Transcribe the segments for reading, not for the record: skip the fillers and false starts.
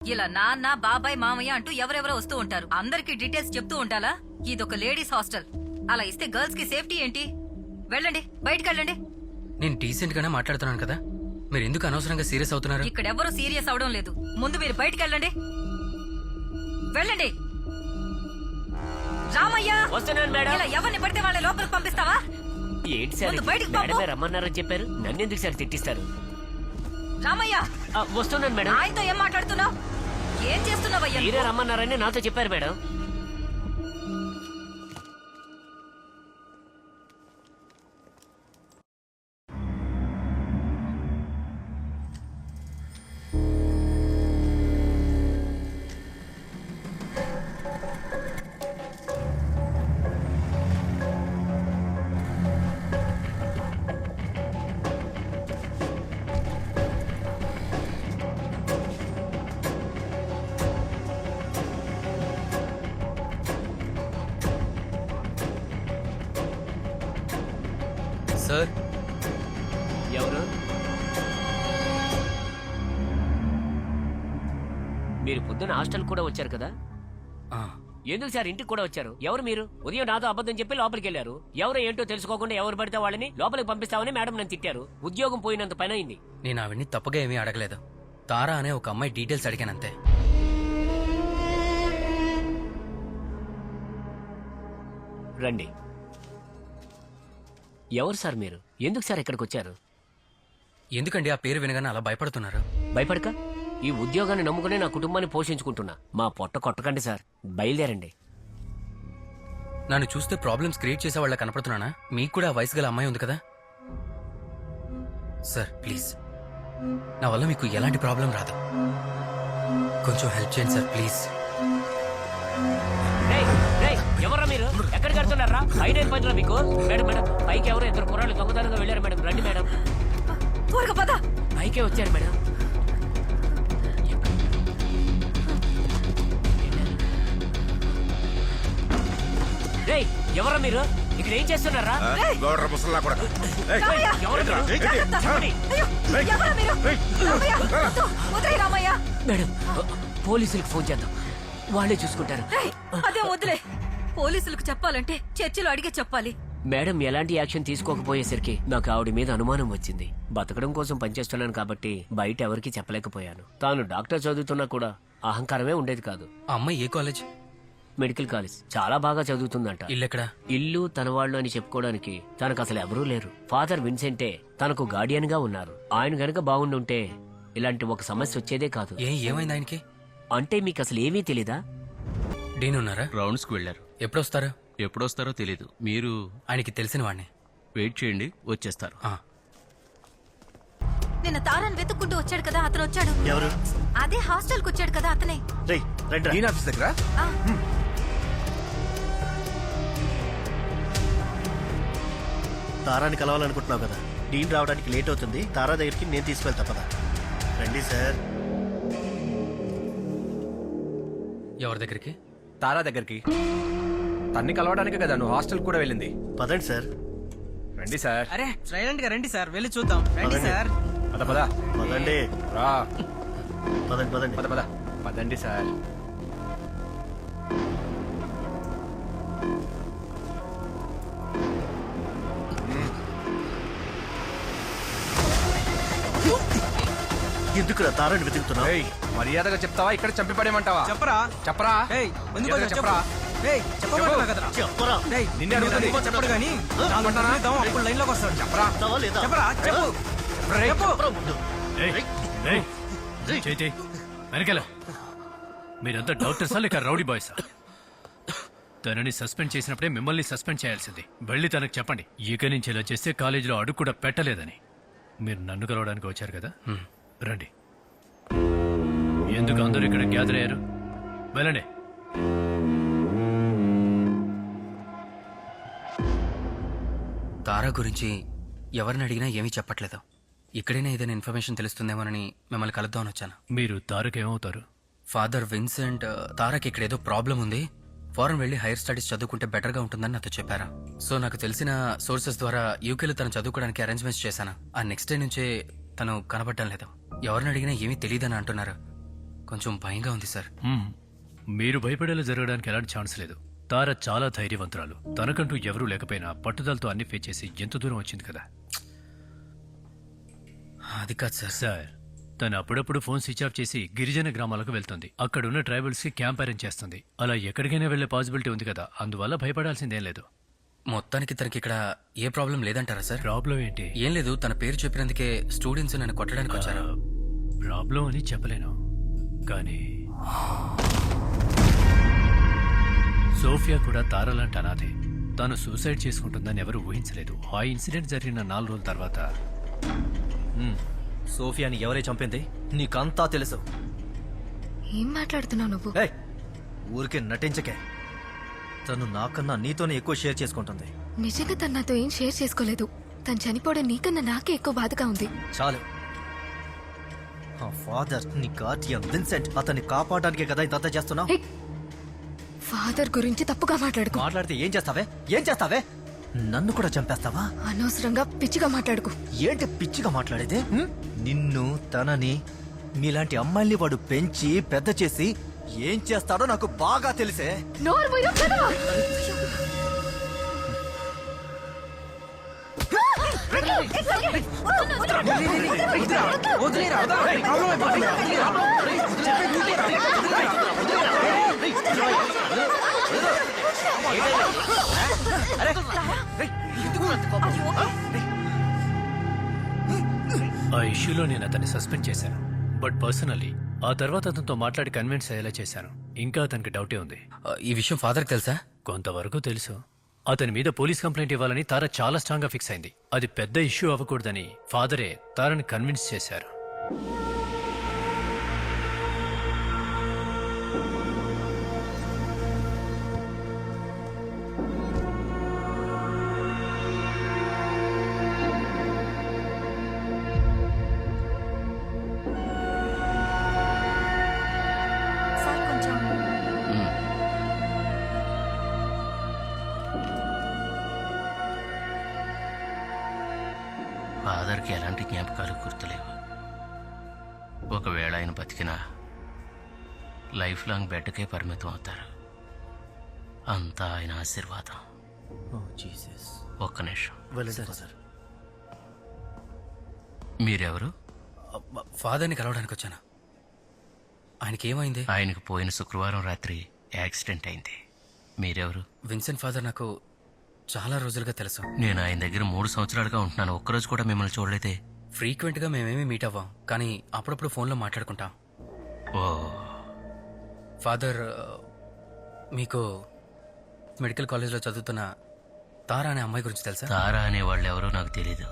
ఇలా నాన్న బాబాయ్ మామయ్య అంటూ ఎవరెవరో వస్తూ ఉంటారు. అందరికి డీటెయిల్స్ చెప్తూ ఉండాలా? ఇదొక లేడీస్ హాస్టల్. అలా ఇస్తే గర్ల్స్ కి సేఫ్టీ ఏంటి? వెళ్ళండి, బయటికి వెళ్ళండి. నేను డీసెంట్ గానే మాట్లాడుతున్నాను కదా, మీరు ఎందుకు అనవసరంగా సీరియస్ అవుతున్నారు? ఇక్కడ ఎవరు సీరియస్ అవడం లేదు. ముందు మీరు బయటికి వెళ్ళండి. వెళ్ళండి. రామయ్య, వస్తున్నాను మేడం. ఇలా ఎవరిని పడితే వాళ్ళ లోపలికి పంపిస్తావా? ఏంటి సార్ ముందు బయటికి పంపు. మేడమే రమ్మన్నారని చెప్పారు, నన్ను ఎందుకు సార్ తిట్టిస్తారు? రామయ్య, వస్తున్నాను మేడం. ఆయనతో ఏం మాట్లాడుతున్నావు? ఏం చేస్తున్నావయ్యా? మీరే రమ్మన్నారని నాతో చెప్పారు మేడం. సార్, ఎవరు? మీరు పొద్దున హాస్టల్ కూడా వచ్చారు కదా, ఎందుకు సార్ ఇంటికి కూడా వచ్చారు? ఎవరు మీరు? ఉదయం నాతో అబద్ధం చెప్పి లోపలికి వెళ్ళారు. ఎవరో ఏంటో తెలుసుకోకుండా ఎవరు పడితే వాళ్ళని లోపలికి పంపిస్తామని మేడం నన్ను తిట్టారు. ఉద్యోగం పోయినంత పని అయింది. నేను ఆవిడ్ని తప్పగా ఏమీ అడగలేదు. తారా అనే ఒక అమ్మాయి డీటెయిల్స్ అడిగానంతే. రండి. ఎవరు సార్ మీరు? ఎందుకు సార్ ఇక్కడికి వచ్చారు? ఎందుకండి ఆ పేరు వినగానే అలా భయపడుతున్నారు? భయపడక, ఈ ఉద్యోగాన్ని నమ్ముకునే నా కుటుంబాన్ని పోషించుకుంటున్నా. మా పొట్ట కొట్టకండి సార్, బయలుదేరండి. నన్ను చూస్తే ప్రాబ్లమ్స్ క్రియేట్ చేసే వాళ్ళ కనపడుతున్నానా? మీకు కూడా వయసు గల అమ్మాయి ఉంది కదా సార్, ప్లీజ్ నా వల్ల మీకు ఎలాంటి ప్రాబ్లం రాదు. కొంచెం హెల్ప్ చేయండి సార్, ప్లీజ్. ఎవరా మీరు? ఎక్కడికి వెళ్తున్నారా? ఐడెంట్ పనిలో మీకు? మేడం మేడం, పైకి ఎవరో ఇద్దరు కుర్రాళ్ళు దొంగతనంగా వెళ్ళారు మేడం. రండి మేడం. త్వరగా పద. పైకే వచ్చారు మేడం. ఎవరా మీరు? ఇక్కడ ఏం చేస్తున్నారా? రామయ్య, ఎవరు మీరు? రామయ్య, వదిలేయ్ రామయ్య. మేడం, పోలీసులకు ఫోన్ చేద్దాం, వాళ్ళే చూసుకుంటారు. అదే వదిలే. పోలీసులకు చెప్పాలంటే చర్చిలో అడిగే చెప్పాలి. మేడం ఎలాంటి యాక్షన్ తీసుకోకపోయేసరికి నాకు ఆవిడ మీద అనుమానం వచ్చింది. బతకడం కోసం పనిచేస్తున్నాను కాబట్టి బయట ఎవరికి చెప్పలేకపోయాను. తాను డాక్టర్ చదువుతున్నా కూడా అహంకారమే ఉండేది కాదు. ఆ అమ్మాయి ఏ కాలేజ్? Medical college. చాలా బాగా చదువుతుందంట. ఇల్లెక్కడా? ఇల్లు తన వాళ్ళు అని చెప్పుకోవడానికి తనకు అసలు ఎవరూ లేరు. ఫాదర్ విన్సెంటే తనకు గార్డియన్ గా ఉన్నారు. ఆయన గనక బాగుండుంటే ఇలాంటి ఒక సమస్య వచ్చేదే కాదు. ఏమైంది ఆయనకి? అంటే మీకు అసలు ఏమీ తెలీదా? డీన్ ఉన్నారా? రౌండ్స్ కు వెళ్లారు. ఎప్పుడొస్తారు? ఎప్పుడొస్తారో తెలీదు. మీరు ఆయనకి తెలిసిన వాడిని. వెయిట్ చేయండి, వచ్చేస్తారు. నిన్న తారాన్ని వెతుక్కుంటూ వచ్చాడు కదా, అతను వచ్చాడు. ఎవరు? అదే హాస్టల్ కు వచ్చాడు కదా, అతనే. ఆఫీస్ దగ్గర తారాని కలవాలనుకుంటున్నావు కదా, డీన్ రావడానికి లేట్ అవుతుంది. తారా దగ్గరికి నేను తీసుకెళ్తా పదా. రండి సార్. ఎవరి దగ్గరికి? తారా దగ్గరికి. తన్ని కలవడానికి కదా నువ్వు హాస్టల్ కూడా వెళ్ళింది. పదండి సార్. రండి సార్. అరే సైలెంట్ గా రండి సార్, వెళ్ళి చూద్దాం. రండి పదండి. సార్. పద పద. పదండి. రా. పదండి పదండి. పద పద. పదండి సార్. ఎందుకు తారాని వెతుకుతున్నావు? ఏయ్, మర్యాదగా చెప్తావా ఇక్కడ చంపి పడేయమంటావా? చెప్పరా. చెప్పరా. ఏయ్, ఎందుకు మర్యాదగా చెప్పరా. చెప్పమంటున్నా కదరా. చెప్పరా. ఏయ్, నిన్నే అడుగుతుంది. చెప్పడు కానీ అప్పుడు లైన్ లోకి వస్తాడు. చెప్పరా. చెప్తావా లేదా? చెప్పరా, చెప్పు. రేయ్, చెప్పు. చెప్పరా ముందు. వెనకాల మీరంతా డాక్టర్సా లేక రౌడీ బాయ్సా? తనని సస్పెండ్ చేసినప్పుడే మిమ్మల్ని సస్పెండ్ చేయాల్సింది. వెళ్ళి తనకు చెప్పండి, ఇక నుంచి ఇలా చేస్తే కాలేజీలో అడుగు కూడా పెట్టలేదని. మీరు నన్ను కలవడానికి వచ్చారు కదా, రండి. ఎందుకు అందరూ ఇక్కడ గ్యాదర్ అయ్యారు? వెళ్ళండి. తారా గురించి ఎవరిని అడిగినా ఏమీ చెప్పట్లేదు. ఇక్కడైనా ఏదైనా ఇన్ఫర్మేషన్ తెలుస్తుందేమోనని మిమ్మల్ని కలుద్దామని వచ్చాను. మీరు తారక్ ఏమవుతారు? ఫాదర్ విన్సెంట్ తారాకి ఇక్కడ ఏదో ప్రాబ్లం ఉంది, ఫారెన్ వెళ్ళి హైయర్ స్టడీస్ చదువుకుంటే బెటర్ గా ఉంటుందని నాతో చెప్పారా. సో నాకు తెలిసిన సోర్సెస్ ద్వారా యూకేలో తను చదువుకోవడానికి అరేంజ్మెంట్స్ చేశాను. ఆ నెక్స్ట్ డే నుంచే తను కనబడటం లేదు. ఎవరిని అడిగినా ఏమీ తెలియదని అంటున్నారు. కొంచెం భయంగా ఉంది సార్. మ్మ్. మీరు భయపడేలా జరగడానికి ఎలాంటి ఛాన్స్ లేదు. తార చాలా ధైర్యవంతురాలు. తనకంటూ ఎవరూ లేకపోయినా పట్టుదలతో అన్ని ఫేస్ చేసి ఎంత దూరం వచ్చింది కదా. అది కాదు సార్. సార్, తను అప్పుడప్పుడు ఫోన్ స్విచ్ ఆఫ్ చేసి గిరిజన గ్రామాలకు వెళ్తుంది. అక్కడున్న ట్రైబల్స్ కి క్యాంప్ అరేంజ్ చేస్తుంది. అలా ఎక్కడికైనా వెళ్లే పాసిబిలిటీ ఉంది కదా, అందువల్ల భయపడాల్సిందేం లేదు. మొత్తానికి తనకి ఇక్కడ ఏ ప్రాబ్లం లేదంటారా సార్? ప్రాబ్లం ఏంటి? ఏం లేదు, తన పేరు చెప్పినందుకే స్టూడెంట్స్ నన్ను కొట్టడానికి వచ్చారు. ప్రాబ్లం అని చెప్పలేను, కానీ సోఫియా కూడా తారలాంటి అనాథే. తాను సూసైడ్ చేసుకుంటుందని ఎవరు ఊహించలేదు. ఆ ఇన్సిడెంట్ జరిగిన 4 రోజుల తర్వాత సోఫియాని ఎవరే చంపింది నీకంతా తెలుసు. ఏం మాట్లాడుతున్నావు నువ్వు? ఏయ్, ఊరికే నటించకే. తను నాకన్నా నీతోనే ఎక్కువ షేర్ చేసుకుంటుంది. నిజంగా తను నాతో ఏం షేర్ చేసుకోలేదు. తను చనిపోవడం నీకన్నా నాకే ఎక్కువ బాధగా ఉంది. చాలు. ఆ ఫాదర్ నీ గార్డియన్ విన్సెంట్ అతన్ని కాపాడడానికే కదా ఇదంతా చేస్తున్నావు. హే, ఫాదర్ గురించి తప్పుగా మాట్లాడుకో. మాట్లాడితే ఏం చేస్తావే? ఏం చేస్తావే? నన్ను కూడా చంపేస్తావా? అనవసరంగా పిచ్చిగా మాట్లాడుకో. ఏంటి పిచ్చిగా మాట్లాడేది? నిన్ను తనని మీలాంటి అమ్మాయిల్ని వాడు పెంచి పెద్ద చేసి ఏం చేస్తాడో నాకు బాగా తెలిసే. నోరు మూయరా, పెదవా. వదిలేరా, ప్రాబ్లం అయిపోతుంది. ఆ ఇష్యూలో నేను అతన్ని సస్పెండ్ చేశాను. బట్ పర్సనల్లీ ఆ తర్వాత అతనితో మాట్లాడి కన్విన్స్ అయ్యేలా చేశాను. ఇంకా అతనికి డౌటే ఉంది. ఈ విషయం ఫాదర్కి తెలుసా? కొంతవరకు తెలుసు. అతని మీద పోలీస్ కంప్లైంట్ ఇవ్వాలని తార చాలా స్ట్రాంగ్ గా ఫిక్స్ అయింది. అది పెద్ద ఇష్యూ అవ్వకూడదని ఫాదరే తారని కన్విన్స్ చేశారు. సార్ కొంచెం ఫాదర్కి ఎలాంటి జ్ఞాపకాలు గుర్తులేవు. ఒకవేళ ఆయన బతికినా లైఫ్ లాంగ్ బెడ్కే పరిమితం అవుతారు. అంతా ఆయన ఆశీర్వాదం. ఒక్క నిమిషం. మీరెవరు? ఫాదర్ని కలవడానికి వచ్చాను. ఆయనకి ఏమైంది? ఆయనకు పోయిన శుక్రవారం రాత్రి యాక్సిడెంట్ అయింది. మీరెవరు? విన్సెంట్ ఫాదర్ నాకు చాలా రోజులుగా తెలుసు. నేను ఆయన దగ్గర 3 సంవత్సరాలుగా ఉంటున్నాను. ఒక్కరోజు కూడా మిమ్మల్ని చూడలేదే. ఫ్రీక్వెంట్ గా మేమేమీ మీట్ అవ్వం, కానీ అప్పుడప్పుడు ఫోన్లో మాట్లాడుకుంటాం. ఓ, ఫాదర్, మీకు మెడికల్ కాలేజ్లో చదువుతున్న తారా అనే అమ్మాయి గురించి తెలుసా? తారా అనే వాళ్ళు ఎవరో నాకు తెలీదు.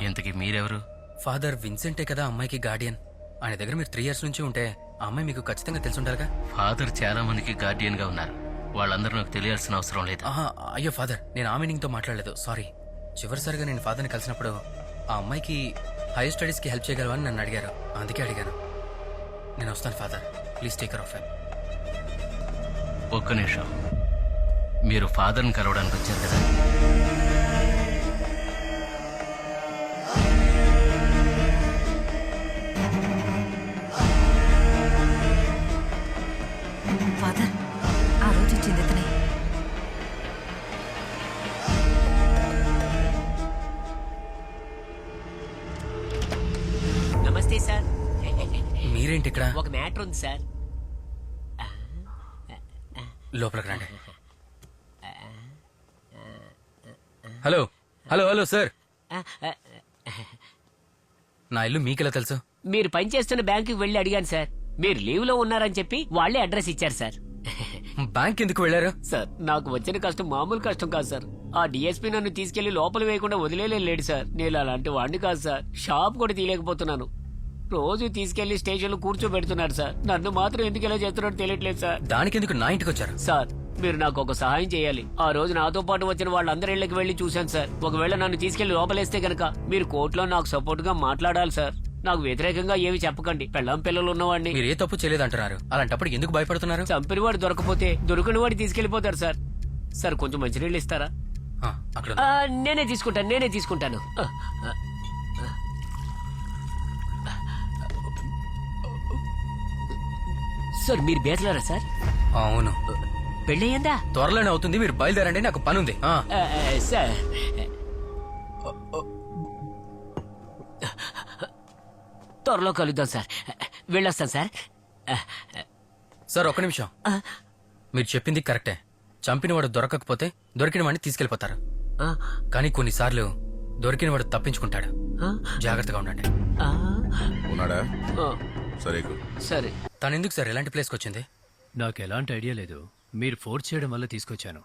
ఇంతకీ మీరెవరు? ఫాదర్, విన్సెంటే కదా అమ్మాయికి గార్డియన్. ఆయన దగ్గర మీరు 3 years నుంచి ఉంటే ఆ అమ్మాయి మీకు ఖచ్చితంగా తెలిసి ఉండాలిగా. ఫాదర్ చాలా మందికి గార్డియన్ గా ఉన్నారు. వాళ్ళందరూ నాకు తెలియాల్సిన అవసరం లేదు. అయ్యో ఫాదర్, నేను ఆ మీనింగ్తో మాట్లాడలేదు, సారీ. చివరిసారిగా నేను ఫాదర్ని కలిసినప్పుడు ఆ అమ్మాయికి హైయర్ స్టడీస్కి హెల్ప్ చేయగలవా అని నన్ను అడిగారు. అందుకే అడిగాను. నేను వస్తాను father, please take care of him. ఒక్క నిమిషం. మీరు ఫాదర్ని కలవడానికి వచ్చారు కదా? ఫాదర్, ఆ రోజు ఇచ్చింది ఇతనే. నమస్తే సార్. మీరేంటి ఇక్కడ? ఒక మ్యాటర్ ఉంది సార్. లోపలికి రండి. హలో హలో హలో సార్, నా ఇల్లు మీకెలా తెలుసు? మీరు పనిచేస్తున్న బ్యాంకుకి వెళ్ళి అడిగాను సార్. మీరు లీవ్ లో ఉన్నారని చెప్పి వాళ్లే అడ్రస్ ఇచ్చారు సార్. బ్యాంక్ ఎందుకు వెళ్ళారు? సార్, నాకు వచ్చిన కష్టం మామూలు కష్టం కాదు సార్. ఆ డిఎస్పీ నన్ను తీసుకెళ్లి లోపల వేయకుండా వదిలేలేడు సార్. నేను అలాంటి వాడిని కాదు సార్. షాప్ కూడా తీయలేకపోతున్నాను. రోజు తీసుకెళ్లి స్టేషన్ లో కూర్చోబెడుతున్నారు సార్. నన్ను మాత్రం ఎందుకు ఇలా చేస్తున్నాడు తెలియట్లేదు సార్. దానికి ఎందుకు నా ఇంటికి వచ్చారు? సార్, మీరు నాకు ఒక సహాయం చేయాలి. ఆ రోజు నాతో పాటు వచ్చిన వాళ్ళందరి ఇళ్ళకి వెళ్లి చూశాను సార్. ఒకవేళ నన్ను తీసుకెళ్లి లోపలేస్తే గనక మీరు కోర్టులో నాకు సపోర్ట్ గా మాట్లాడాలి సార్. నాకు వ్యతిరేకంగా ఏమి చెప్పకండి. పెళ్ళాం పిల్లలు ఉన్నవాడిని. మీరు ఏ తప్పు చేయలేదంటున్నారు, అలాంటప్పుడు ఎందుకు భయపడుతున్నారు? చంపినవాడు దొరకపోతే దొరికిన వాడు తీసుకెళ్లిపోతారు సార్. సార్, కొంచెం మంచినీళ్ళు ఇస్తారా? అక్కడ నేనే తీసుకుంటాను. సార్ మీరు బ్యాచిలరా సార్? అవును, పెళ్ళయ్యిందా? త్వరలోనే అవుతుంది. మీరు బయలుదేరండి, నాకు పని ఉంది. సార్ త్వరలో కలుద్దాం సార్. వెళ్ళొస్తాను సార్. సార్ ఒక్క నిమిషం. మీరు చెప్పింది కరెక్టే. చంపినవాడు దొరకకపోతే దొరికిన వాడిని తీసుకెళ్లిపోతారు. కానీ కొన్నిసార్లు దొరికినవాడు తప్పించుకుంటాడు. జాగ్రత్తగా ఉండండి. ఉన్నాడా? సరే సరే. తను ఎందుకు సార్ ఎలాంటి ప్లేస్కి వచ్చింది? నాకు ఎలాంటి ఐడియా లేదు. మీరు ఫోర్స్ చేయడం వల్ల తీసుకొచ్చాను.